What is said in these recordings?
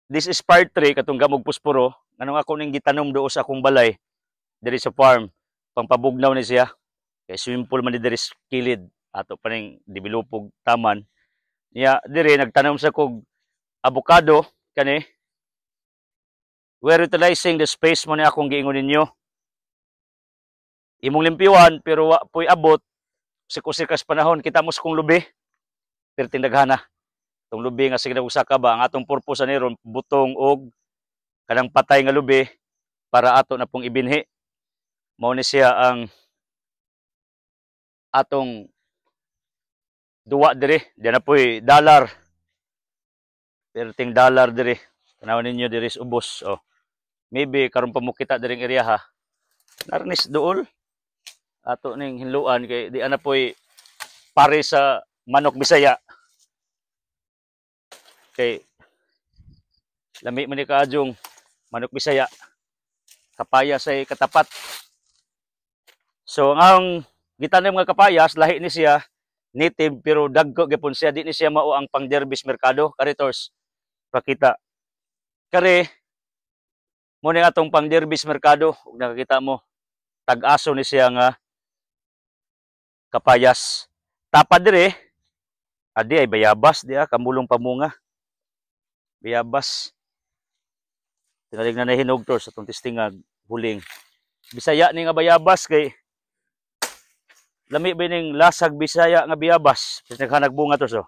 this is part 3 katong gamog pusporo nganong ako ning gitanom do sa akong balay diri sa farm pangpabugnaw ni siya kay swimming pool man diri sa kilid ato pa ning developog taman niya diri nagtanom sa kog avocado kani we're utilizing the space mo ni akong giingon ninyo imong limpyuhan pero wa po'y abot sikus-sikas panahon kita mo sa kong lubi pero tindaghana itong lubi nga sige usa ka ba ang atong purpose ani ron butong og kanang patay nga lubi para ato na pong ibinhi mao ni siya ang atong duwa diri diyan na po'y dollar pero ting dollar diri tanawon ninyo diri sa ubos oh maybe karon pa mo kita diring area ha narnis duol ato ning hinluan kay di ana po'y pare sa manok Bisaya kay lami man ni kaadjong manok Bisaya kapayas ay katapat so ang gitanom nga kapayas lahi ni siya native pero dagko gyapon siya di ni siya mao ang pang-derbis merkado karitors pakita kare mo ni atong pang-derbis merkado ug nakakita mo tag-aso ni siya nga kapayas tapad dire adi ay bayabas dia kamulong pamunga bayabas tinalig na nahinog to sa atong testingag huling Bisaya ni nga bayabas kay lami ba ning lasag Bisaya nga bayabas naghanag bunga to so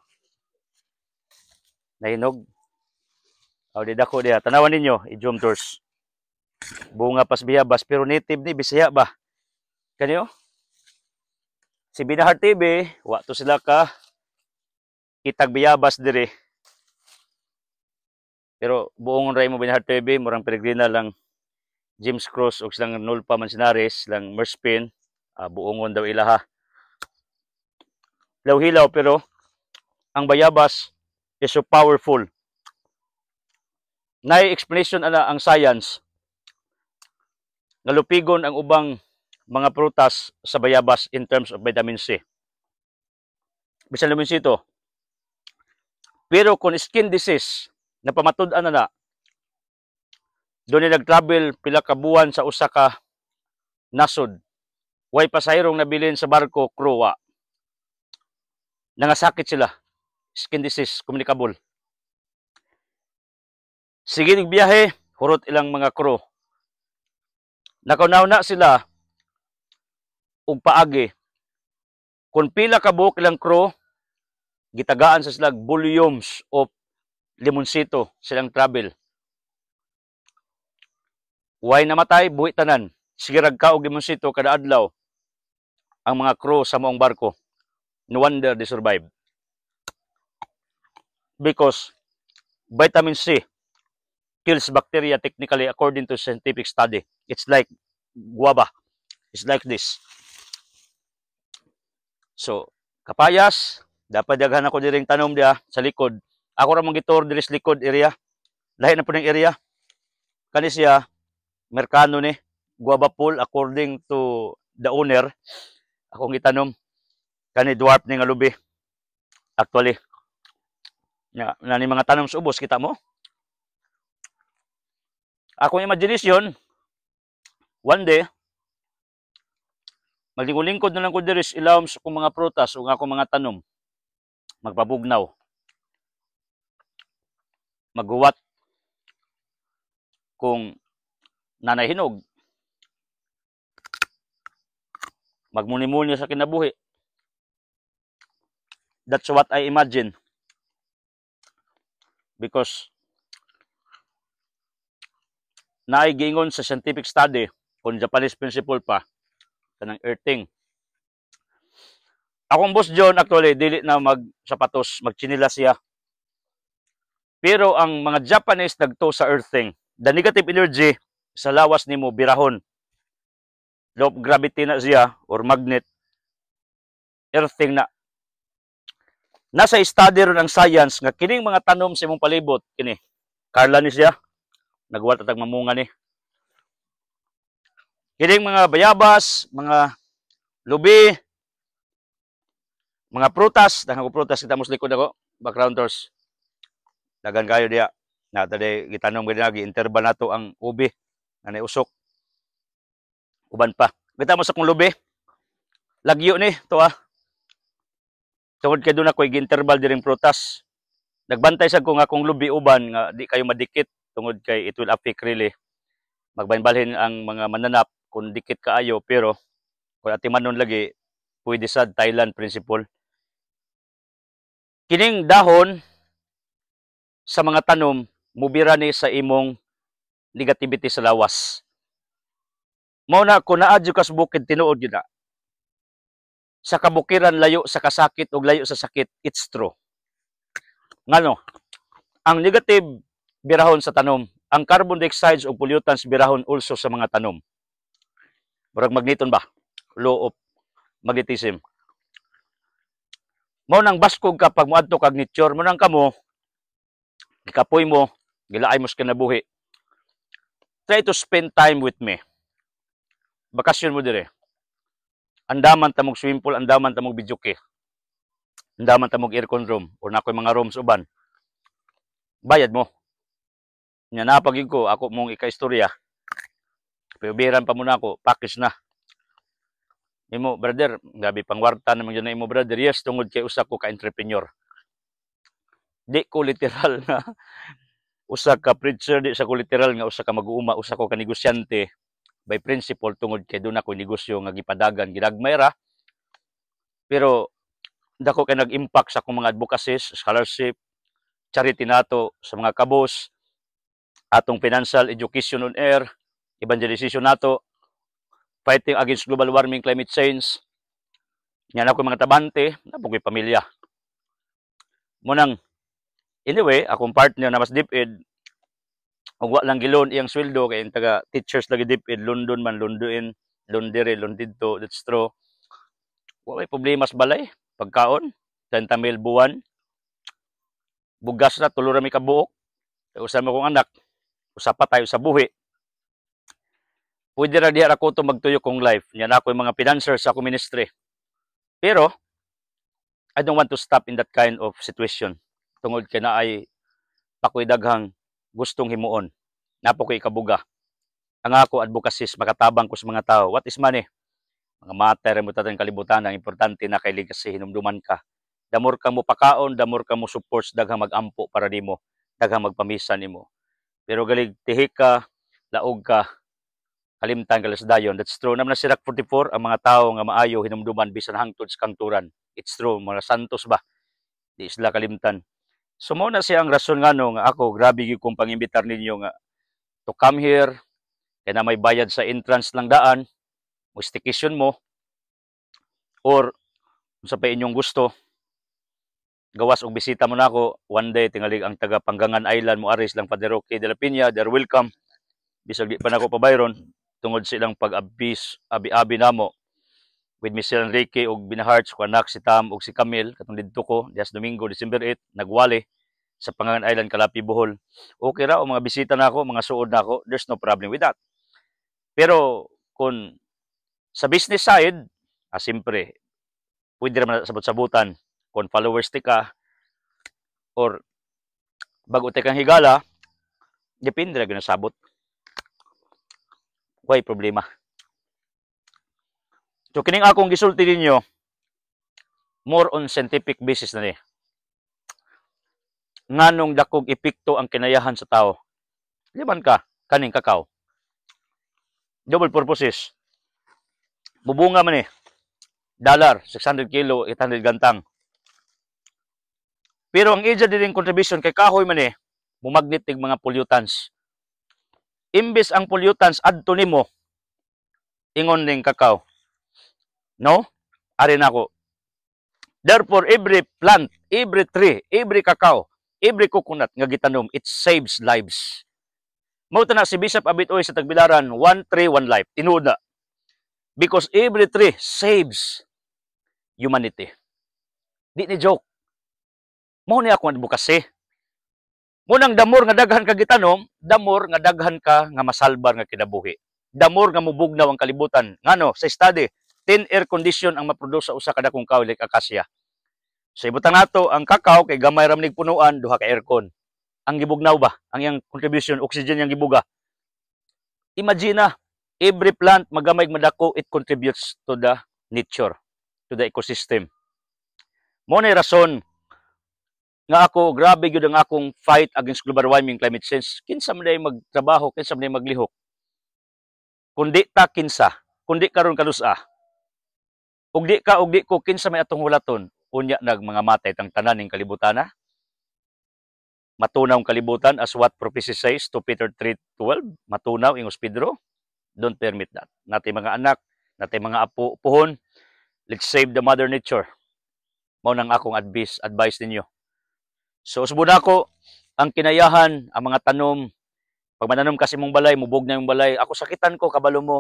nahinog aw di dako dia tanawan ninyo i-zoom tours bunga pas bayabas pero native ni Bisaya ba kanyo si Binahar TV wa to sila ka kitag bayabas dire pero buong ray mo Binahar TV murang peregrina lang James Cross og silang Nulpa Manzanares lang Merspin buongon daw ilaha hilaw-hilaw pero ang bayabas is so powerful nay explanation ana ang science nga lupigon ang ubang mga prutas sa bayabas in terms of vitamin C bisan vitamin C to pero kung skin disease na pamatud-an na doon nag-travel pila ka buwan sa usa ka nasod way pasayrong nabilin sa barko kruwa nangasakit sila skin disease communicable sige ning biyahe hurot ilang mga crew nakaunaw na sila og paagi kung pila ka buok ilang crew gitagaan sa sila volumes of limonsito silang travel way namatay buhi tanan sige ragka og limonsito kada adlaw ang mga crew sa maong barko no wonder they survive because vitamin C kills bacteria technically according to scientific study it's like guava it's like this so kapayas dapat daghan ako diring tanom dia sa likod ako ra mong gitur diri sa likod area lahi na po ning area kani siya merkano ni guava pool according to the owner akong gitanom kani dwarf ni nga lubi actually nani mga tanom sa ubos kita mo akong imagination one day maglingkod na lang ko diri sa ilawom sa akong mga prutas o akong mga tanom magpabugnaw maghuwat kung nanahinog magmuni-muni sa kinabuhi that's what I imagine because naay giingon sa scientific study kung Japanese principle pa kanang earthing akong boss John actually dili na magsapatos magchinilas siya pero ang mga Japanese nagto sa earthing the negative energy sa lawas nimo birahon law of gravity na siya or magnet earthing na nasa study ron ang science nga kining mga tanom sa imong palibot kini Carla ni siya nagwat atag mamunga ni kining mga bayabas mga lubi mga prutas daghang prutas kita mos likod ako background tours dagan kayo diya Na tadi gitanong gid interval nato ang ubi na usok. Uban pa. Kita mo sa kong lubi. Lagyo ni to Tungod kay doon ako interval diring prutas. Nagbantay sad ko nga kung lubi uban nga di kayo madikit tungod kay it will affect really. Magbainbalhin ang mga mananap kung dikit kaayo pero kung atimanon lagi pwede sad Thailand principle. Kining dahon sa mga tanom mubira ni sa imong negativity sa lawas. Mao na kung naadyo ka sa bukid tinuod gyud na. Sa kabukiran layo sa kasakit ug layo sa sakit, it's true. Ngano? Ang negative birahon sa tanom, ang carbon dioxide ug pollutants birahon also sa mga tanom. Murag magneton ba? Law of magnetism. Mao nang baskog ka pag moadto kag nature, mo nang kamo ikapoy mo, gilaay mo sa kinabuhi. Try to spend time with me. Bakasyon mo dire. Andaman ta mog swimming pool, andaman ta mog videoke. Andaman ta mog aircon room or nakoy mga rooms uban. Bayad mo. Nya napagig ko ako mong ika-istorya. Piubiran pa muna ako, package na. Imo brother, gabi pangwarta naman yun na imo brother. Yes, tungod kay usa ko ka entrepreneur. Di ko literal na usa ka preacher, di sa ko literal nga usa ka mag-uuma, usa ko ka negosyante. By principle tungod kay doon ako negosyo nga gipadagan ginagmay ra. Pero dako kay nag-impact sa akong mga advocacies, scholarship, charity nato sa mga kabos, atong financial education on air, evangelization nato, fighting against global warming, climate change. Yan ako mga tabante, napoy pamilya. Munang anyway, akong partner na mas DepEd, ug wa lang gilon iyang sweldo kay taga teachers lagi DepEd, London man, Londoin, Londire, Londito, that's true. Wa may problema sa balay, pagkaon, 30,000 buwan. Bugas na tulo ra mi ka buok. Usa mo kong anak, usa pa tayo sa buhi. Pwede ra diha ako to magtuyo kong life. Yan ako yung mga financiers sa akong ministry. Pero I don't want to stop in that kind of situation. Tungod kay naay pakoy daghang gustong himuon. Napo ko ikabuga. Ang ako advocacies makatabang ko sa mga tao. What is money? Mga matter mo tatang kalibutan, ang importante na kay legacy hinumduman ka. Damor ka mo pakaon, damor ka mo supports daghang magampo para nimo, daghang magpamisan nimo. Pero galig tihik ka, laog ka, kalimtan ka dayon. That's true. Naman na si Rock 44 ang mga tao nga maayo hinumduman bisan hangtod sa kangturan. It's true, mga santos ba? Di sila kalimtan. So mo na siya ang rason nga no, nga ako grabe gyud kong pangimbitar ninyo nga to come here kay na may bayad sa entrance lang daan, mo staycation mo or sa pa inyong gusto gawas og bisita mo nako one day tingali ang taga Panggangan Island mo aris lang Padre Roque de la Piña, they're welcome. Bisag di pa nako pabayron tungod silang pag-abis abi-abi namo with Mr. Enrique og binahearts ko anak si Tam og si Camille katong didto ko dias Domingo December 8 nagwali sa Pangangan Island Kalapi Bohol. Okay ra o mga bisita nako, mga suod nako, there's no problem with that. Pero kung sa business side, simpre pwede ra sabot-sabutan kung followers ti ka or bago ti kang higala, depende ra gyud sabot. Way problema. So kining akong gisulti ninyo more on scientific basis na ni. Nganong dakog epekto ang kinayahan sa tao. Liban ka kaning kakao. Double purposes. Bubunga man dollar 600 kilo 800 gantang. Pero ang ija din contribution kay kahoy man mumagnetic mga pollutants. Imbes ang pollutants adto nimo ingon ning kakao. No? Ari nako. Therefore, every plant, every tree, every cacao, every coconut nga gitanom, it saves lives. Mao na si Bishop Abitoy sa Tagbilaran, one tree, one life. Tinuod na. Because every tree saves humanity. Di ni joke. Mao ni ako advokasy. Munang damor nga daghan ka gitanom, damor nga daghan ka nga masalbar nga kinabuhi. Damor nga mubugnaw ang kalibutan. Ngano sa study 10 air condition ang maproduce sa usa ka dakong kahoy like akasya. Sa ibutang nato ang kakao kay gamay ra manig punuan duha ka aircon. ang gibugnaw ba, ang iyang contribution, oxygen yang gibuga. Imagine na, every plant magamay madako, it contributes to the nature, to the ecosystem. Mo na rason nga ako grabe gyud ang akong fight against global warming, climate change. Kinsa man day magtrabaho, kinsa man day maglihok. Kundi ta kinsa, kundi karon kalusa. Ug di ko kinsa may atong hulaton, unya nag mga matay tang tanan ning kalibutan na. Matunaw ang kalibutan as what prophecy says to Peter 3:12, matunaw ingos Pedro. Don't permit that. Natay mga anak, natay mga apo, puhon, let's save the mother nature. Mao nang akong advice ninyo. So usbon ako ang kinayahan, ang mga tanom, pag mananom kasi mong balay, mubog na yung balay, ako sakitan ko, kabalo mo.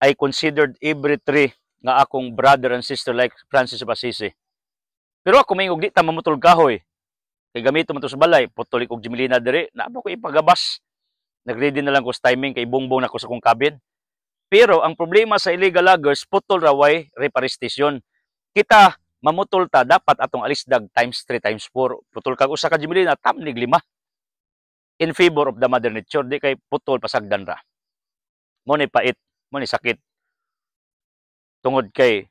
I considered every tree nga akong brother and sister like Francis of Assisi. Pero ako may di ta mamutol kahoy. Kay gamito mo to sa balay, putulik og Jimelina diri, naabo ko ipagabas. Nagready na lang ko sa timing kay bongbong na ko sa kong cabin. Pero ang problema sa illegal loggers, putol raway reforestation. Kita mamutol ta, dapat atong alisdag times 3 times 4. Putol kag usa ka Jimelina, tamnig 5. In favor of the mother nature, di kay putol pasagdan ra. Mo ni pait, mo ni sakit. Tungod kay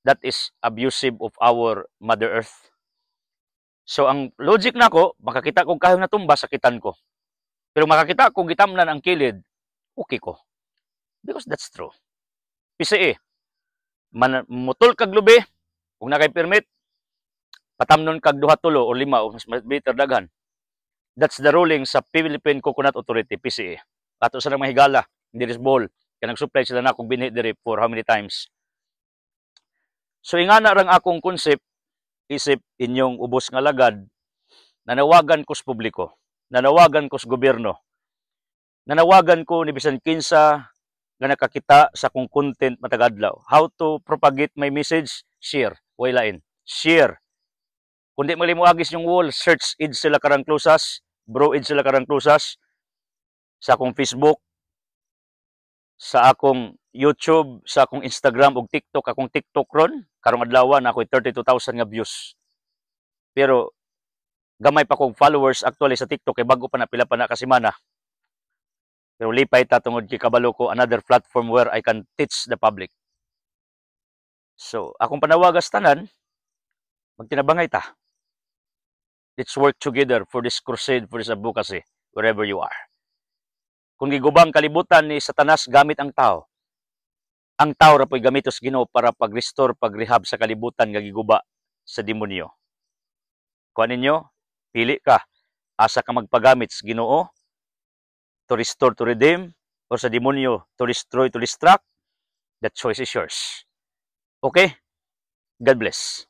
that is abusive of our Mother Earth. So ang logic nako, makakita kong kahoy na tumba, sakitan ko. Pero makakita kong gitamnan ang kilid, okay ko. Because that's true. PCE, mutol kag lubi, kung na kay permit, patamnon kag 2 tulo o 5 o mas better daghan. That's the ruling sa Philippine Coconut Authority, PCE. Ato sa mga higala, hindi ris ball. Kaya nag-supply sila na akong binhi diri for how many times. So ingana rang akong concept, isip inyong ubos nga lagad, nanawagan ko sa publiko, nanawagan ko sa gobyerno, nanawagan ko ni bisan kinsa nga nakakita sa kong content matagadlaw. How to propagate my message? Share. Way lain. Share. Kundi malimuagis yung wall, search id sila karang closas, bro id sila karang closas, sa akong Facebook, sa akong YouTube, sa akong Instagram ug TikTok. Akong TikTok ron, karong adlaw na ako'y 32,000 nga views. Pero gamay pa kong followers actually sa TikTok kay bago pa na pila pa na ka semana. Pero lipay ta tungod kay kabalo ko another platform where I can teach the public. So, akong panawagas tanan, magtinabangay ta. Let's work together for this crusade, for this advocacy, wherever you are. Kung gigubang kalibutan ni Satanas gamit ang tao ra po'y gamitos Ginoo para pag-restore, pag-rehab sa kalibutan nga giguba sa demonyo. Kuan ninyo, pili ka, asa ka magpagamit sa Ginoo to restore, to redeem, or sa demonyo to destroy, to distract. That choice is yours. Okay? God bless.